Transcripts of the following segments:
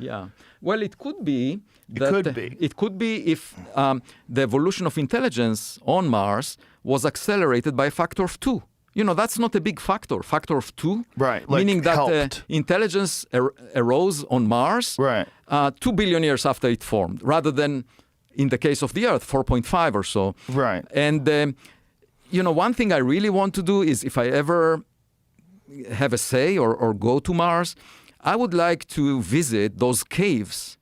Yeah. Well, it could be. It could be if the evolution of intelligence on Mars was accelerated by a factor of 2. That's not a big factor of 2. Right. Meaning that helped. Intelligence arose on Mars Right. 2 billion years after it formed, rather than, in the case of the Earth, 4.5 or so. Right. And, one thing I really want to do is, if I ever have a say or go to Mars, I would like to visit those caves,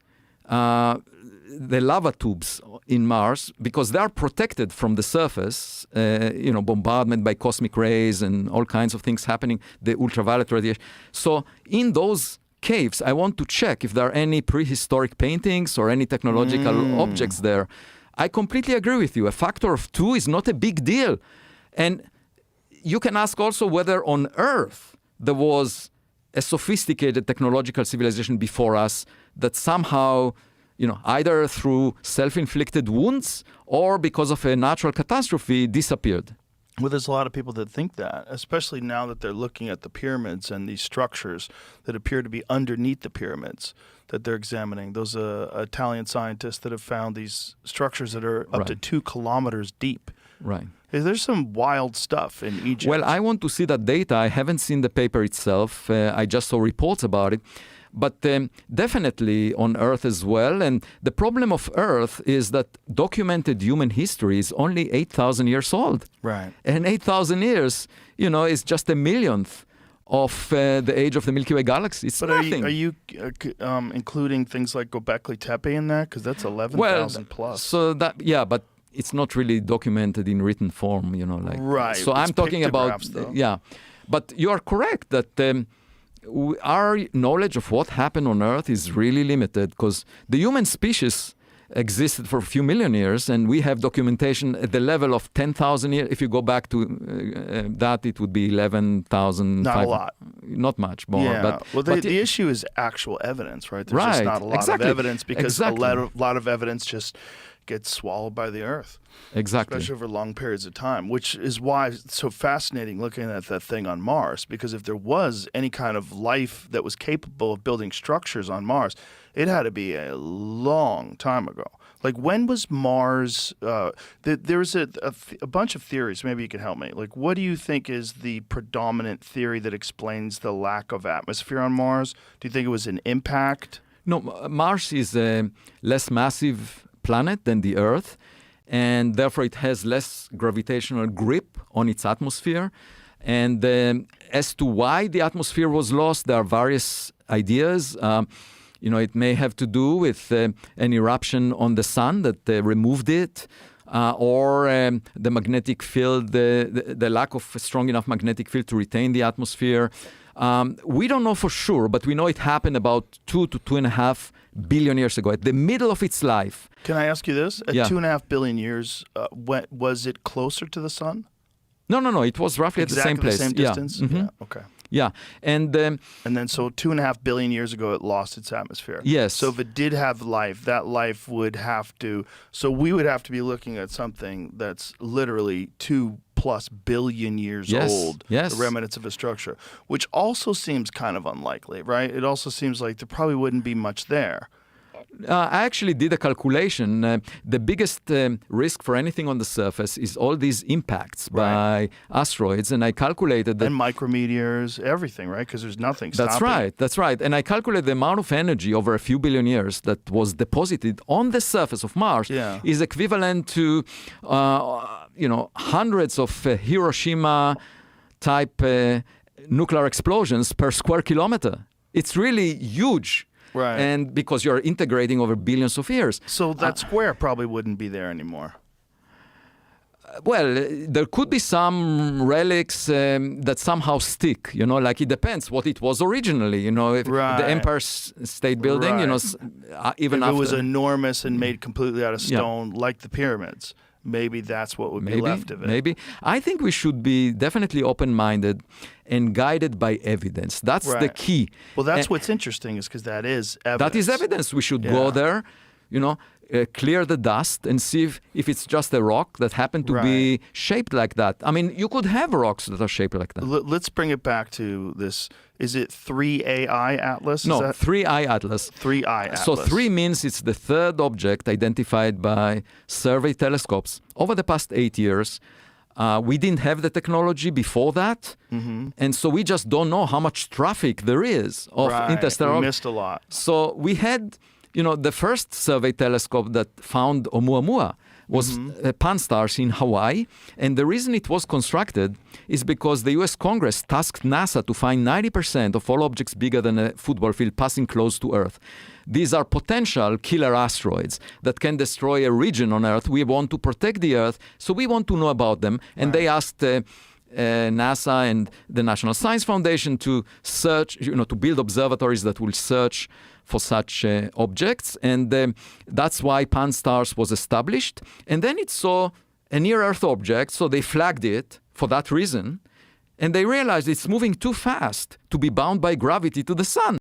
the lava tubes in Mars, because they are protected from the surface, bombardment by cosmic rays and all kinds of things happening, the ultraviolet radiation. So in those caves, I want to check if there are any prehistoric paintings or any technological objects there. I completely agree with you. A factor of 2 is not a big deal. And you can ask also whether on Earth there was a sophisticated technological civilization before us that somehow, either through self-inflicted wounds or because of a natural catastrophe, disappeared. Well, there's a lot of people that think that, especially now that they're looking at the pyramids and these structures that appear to be underneath the pyramids that they're examining. Those Italian scientists that have found these structures that are up to 2 kilometers deep. Right. There's some wild stuff in Egypt. Well, I want to see that data. I haven't seen the paper itself. I just saw reports about it. But definitely on Earth as well. And the problem of Earth is that documented human history is only 8,000 years old. Right. And 8,000 years, is just a millionth of the age of the Milky Way galaxy. It's nothing. Are you including things like Göbekli Tepe in that? Because that's 11,000 plus. So but it's not really documented in written form, Right. So I'm talking about, But you are correct that our knowledge of what happened on Earth is really limited, because the human species existed for a few million years, and we have documentation at the level of 10,000 years. If you go back to that, it would be 11,000. Not a lot. Not much more. Yeah. But the issue is actual evidence, right? There's just right. not a lot Exactly. of evidence because Exactly. a lot of evidence just gets swallowed by the Earth. Exactly. Especially over long periods of time, which is why it's so fascinating looking at that thing on Mars, because if there was any kind of life that was capable of building structures on Mars, it had to be a long time ago. Like, when was Mars? There's a bunch of theories. Maybe you can help me. Like, what do you think is the predominant theory that explains the lack of atmosphere on Mars? Do you think it was an impact? No, Mars is a less massive planet than the Earth, and therefore it has less gravitational grip on its atmosphere. And as to why the atmosphere was lost, there are various ideas. It may have to do with an eruption on the sun that removed it, or the magnetic field, the lack of a strong enough magnetic field to retain the atmosphere. We don't know for sure, but we know it happened about 2 to 2.5 billion years ago, at the middle of its life. Can I ask you this? At Yeah. 2.5 billion years, was it closer to the sun? No. It was roughly at the same place. The same distance? Yeah. Mhm. Yeah. Okay. Yeah. And then so 2.5 billion years ago, it lost its atmosphere. Yes. So if it did have life, that life would have to, so we would have to be looking at something that's literally 2+ billion years old, yes. the remnants of a structure, which also seems kind of unlikely, right? It also seems like there probably wouldn't be much there. I actually did a calculation. The biggest risk for anything on the surface is all these impacts by asteroids. And I calculated that... And micrometeors, everything, right? Because there's nothing stopping. That's right. And I calculated the amount of energy over a few billion years that was deposited on the surface of Mars is equivalent to, hundreds of Hiroshima-type nuclear explosions per square kilometer. It's really huge. Right. And because you're integrating over billions of years. So that square probably wouldn't be there anymore. Well, there could be some relics that somehow stick, like it depends what it was originally, if the Empire State Building, even if after... it was enormous and made completely out of stone, like the pyramids. Maybe that's what would be left of it. Maybe. I think we should be definitely open-minded and guided by evidence. That's the key. Well, that's what's interesting is because that is evidence. That is evidence. We should go there clear the dust and see if it's just a rock that happened to be shaped like that. I mean, you could have rocks that are shaped like that. Let's bring it back to this. Is it 3AI Atlas? No, 3I Atlas. 3I Atlas. So 3 means it's the third object identified by survey telescopes over the past 8 years. We didn't have the technology before that, and so we just don't know how much traffic there is of interstellar. We missed a lot. So we had, the first survey telescope that found Oumuamua was Pan-STARRS in Hawaii, and the reason it was constructed is because the U.S. Congress tasked NASA to find 90% of all objects bigger than a football field passing close to Earth. These are potential killer asteroids that can destroy a region on Earth. We want to protect the Earth, so we want to know about them. And they asked NASA and the National Science Foundation to search, to build observatories that will search for such objects. And that's why Pan-STARRS was established. And then it saw a near-Earth object, so they flagged it for that reason. And they realized it's moving too fast to be bound by gravity to the sun.